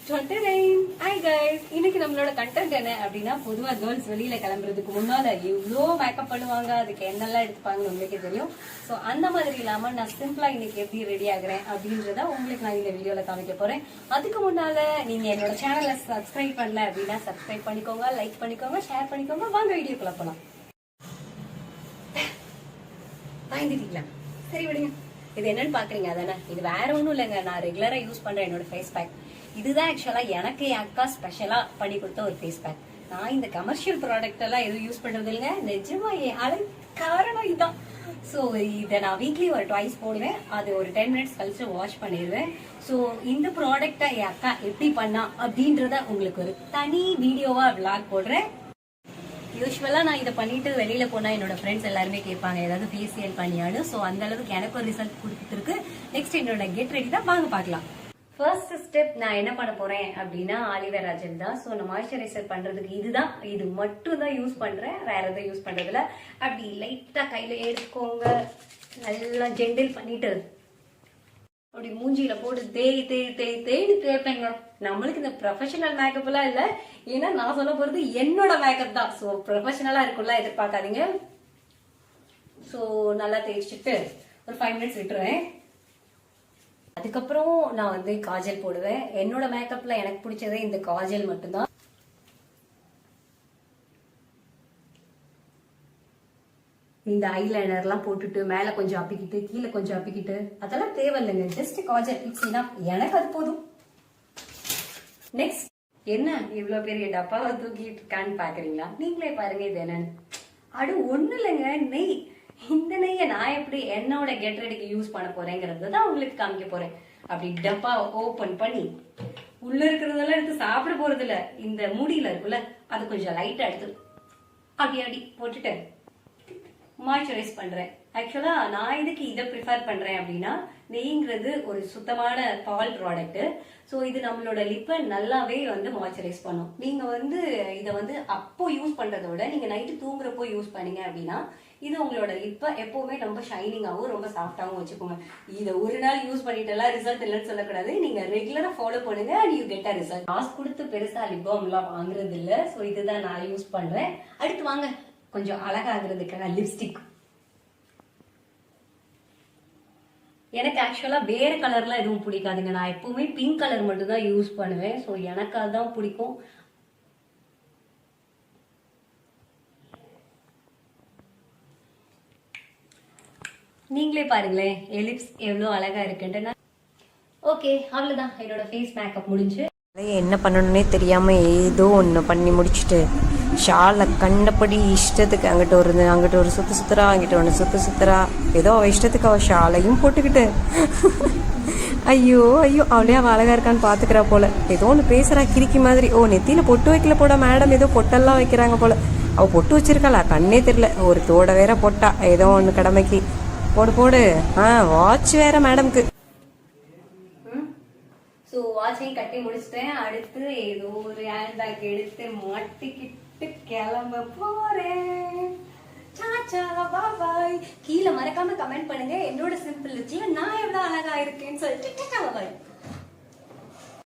Hi guys, இன்னைக்கு நம்மளோட content என்ன அப்படின்னா, பொதுவா கேர்ள்ஸ் வெளியில கிளம்புறதுக்கு முன்னால எவ்வளோ மேக்கப் பண்ணுவாங்க, அதுக்கு என்னெல்லாம் எடுத்துப்பாங்கன்னு உங்களுக்கே தெரியும். ஸோ அந்த மாதிரி இல்லாம நான் சிம்பிளா இன்னைக்கு எப்படி ரெடி ஆகுறேன் அப்படின்றத உங்களுக்கு நான் இந்த வீடியோல காமிக்க போறேன். அதுக்கு முன்னால நீங்க என்னோட சேனலை சப்ஸ்கிரைப் பண்ணல அப்படின்னா சப்ஸ்கிரைப் பண்ணிக்கோங்க, லைக் பண்ணிக்கோங்க, ஷேர் பண்ணிக்கோங்க. வாங்க வீடியோக்குள்ள போலாம். வாங்கிட்டீங்களா? சரி விடுங்க. இது என்னன்னு பாக்குறீங்க அதானே? இது வேற ஒண்ணும் இல்லைங்க, நான் ரெகுலரா யூஸ் பண்றேன் என்னோட ஃபேஸ் பேக். இதுதான் ஆக்சுவலா எனக்கு என் அக்கா ஸ்பெஷலா பண்ணி கொடுத்த ஒரு ஃபேஸ் பேக். நான் இந்த கமர்ஷியல் ப்ராடக்ட் எல்லாம் எதுவும் யூஸ் பண்றது இல்லைங்க. நிஜமா என் அழகு காரணம் இதுதான். ஸோ இதை நான் வீக்லி ஒரு ட்வைஸ் போடுவேன். அது ஒரு 10 மினிட்ஸ் கழிச்சு வாஷ் பண்ணிடுவேன். ஸோ இந்த ப்ராடக்டை என் அக்கா எப்படி பண்ணா அப்படின்றத உங்களுக்கு ஒரு தனி வீடியோவா விளாக் போடுறேன். யூஸ்வலா நான் இதை பண்ணிட்டு வெளியில போனா என்னோட ஃப்ரெண்ட்ஸ் எல்லாருமே கேட்பாங்க ஏதாவது ஃபேஷியல் பண்ணியானு. ஸோ அந்த அளவுக்கு எனக்கு ஒரு ரிசல்ட் கொடுத்துருக்கு. நெக்ஸ்ட் என்னோட கெட் ரெடி தான், வாங்க பார்க்கலாம். ஃபர்ஸ்ட் ஸ்டெப் நான் என்ன பண்ண போறேன் அப்படின்னா ஆலிவேரா ஜெல் தான். ஸோ நான் மாய்ஸ்சரைசர் பண்றதுக்கு இதுதான், இது மட்டும் தான் யூஸ் பண்றேன், வேற எதுவும் யூஸ் பண்றதுல. அப்படி லைட்டா கையில எடுத்துக்கோங்க, நல்லா ஜெண்டில் பண்ணிட்டு அப்படி மூஞ்சியில போட்டு தேய்னு தேய்ப்பேங்க. நம்மளுக்கு இந்த ப்ரொஃபஷனல் மேக்கப் எல்லாம் இல்ல, ஏன்னா நான் சொல்ல போறது என்னோட மேக்கப் தான். ஸோ ப்ரொஃபஷனலா இருக்கும்ல எதிர்பார்க்காதீங்க. ஸோ நல்லா தேய்ச்சிட்டு ஒரு 5 மினிட்ஸ் விட்டுருவேன். அதுக்கப்புறம் நான் வந்து காஜல் போடுவேன். என்னோட மேக்கப்ல எனக்கு பிடிச்சதே இந்த காஜல் மட்டும்தான். இந்த ஐலைனர் எல்லாம் போட்டுட்டு மேல கொஞ்சம் அப்பிக்கிட்டு கீழே கொஞ்சம் அப்பிக்கிட்டு அதெல்லாம் தேவையில்லைங்க. ஜஸ்ட் காஜல் இட்ஸ் இனஃப், எனக்கு அது போதும். நெக்ஸ்ட் என்ன இவ்வளவு பெரிய டப்பாவை தூக்கிட்டு இருக்கான்னு பாக்குறீங்களா? நீங்களே பாருங்க இது என்னன்னு. அது ஒண்ணு இல்லைங்க, நெய். இந்த நெய்யை நான் எப்படி என்னோட கெட் ரெடிக்கு யூஸ் பண்ண போறேங்கிறது தான் உங்களுக்கு காமிக்க போறேன். அப்படி டப்பா ஓபன் பண்ணி உள்ள இருக்கிறதெல்லாம் எடுத்து சாப்பிட போறது இல்ல, இந்த மூடியில இருக்குல்ல அது கொஞ்சம் லைட்டா எடுத்து அப்படி போட்டுட்டு மாய்ஸ்சரைஸ் பண்றேன். ஆக்சுவலா நான் இதுக்கு இதை ப்ரிஃபர் பண்றேன் அப்படின்னா, நெய்ங்கிறது ஒரு சுத்தமான பால் ப்ராடக்ட். ஸோ இது நம்மளோட லிப்பை நல்லாவே வந்து மாய்ஸ்சரைஸ் பண்ணும். நீங்க வந்து இதை வந்து அப்போ யூஸ் பண்றதை விட நீங்க நைட்டு தூங்குறப்போ யூஸ் பண்ணீங்க அப்படின்னா இது உங்களோட லிப்பை எப்பவுமே ரொம்ப ஷைனிங்காகவும் ரொம்ப சாஃப்டாகவும் வச்சுக்கோங்க. இதை ஒரு நாள் யூஸ் பண்ணிட்டெல்லாம் ரிசல்ட் இல்லைன்னு சொல்லக்கூடாது. நீங்க ரெகுலரா ஃபாலோ பண்ணுங்க and you get a result. காசு கொடுத்து பெருசா லிப் பாம் எல்லாம் வாங்குறது இல்ல. ஸோ இதுதான் நான் யூஸ் பண்றேன். அடுத்து வாங்க கொஞ்சம் அழகாகிறதுக்காக லிப்ஸ்டிக். எனக்கு ஆக்சுவலா வேற கலர்லாம் எதுவும் பிடிக்காதுங்க. நான் எப்பவுமே பிங்க் கலர் மட்டும் தான் யூஸ் பண்ணுவேன். ஸோ எனக்கு அதுதான் பிடிக்கும். நீங்களே பாருங்களேன் என் லிப்ஸ் எவ்வளோ அழகா இருக்குன்ட்டு. ஓகே, அவ்வளவுதான் என்னோட ஃபேஸ் மேக்கப் முடிஞ்சு. என்ன பண்ணணும்னே தெரியாம ஏதோ ஒன்று பண்ணி முடிச்சுட்டு ஷாலை கண்டபடி இஷ்டத்துக்கு அங்கிட்ட ஒரு சுத்துறா, அங்கிட்ட ஒன்று சுத்துறா. ஏதோ அவள் இஷ்டத்துக்கு அவள் ஷாலையும் போட்டுக்கிட்டு ஐயோ அவளே அவள் அழகா இருக்கான்னு பாத்துக்கிறா போல. ஏதோ ஒன்று பேசுறா கிறுக்கி மாதிரி. ஓ, நெத்தியில பொட்டு வைக்கல போட மேடம், ஏதோ பொட்டெல்லாம் வைக்கிறாங்க போல. அவ பொட்டு வச்சிருக்காளா கண்ணே தெரியல. ஒரு தோட வேற பொட்டா, ஏதோ ஒன்று கடமைக்கு போடு. வாட்ச் வேற மேடம்க்கு. ஸோ வாட்சையும் கட்டி முடிச்சிட்டேன். அடுத்து ஏதோ ஒரு ஹேண்ட் பேக் எடுத்து மாட்டிக்கிட்டு கிளம்ப போறேன். பாய். கீழே மறக்காம கமெண்ட் பண்ணுங்க என்னோட சிம்பிள் லுக்ல நான் எவ்வளவு அழகா இருக்கேன்னு சொல்லிட்டு. பாய்.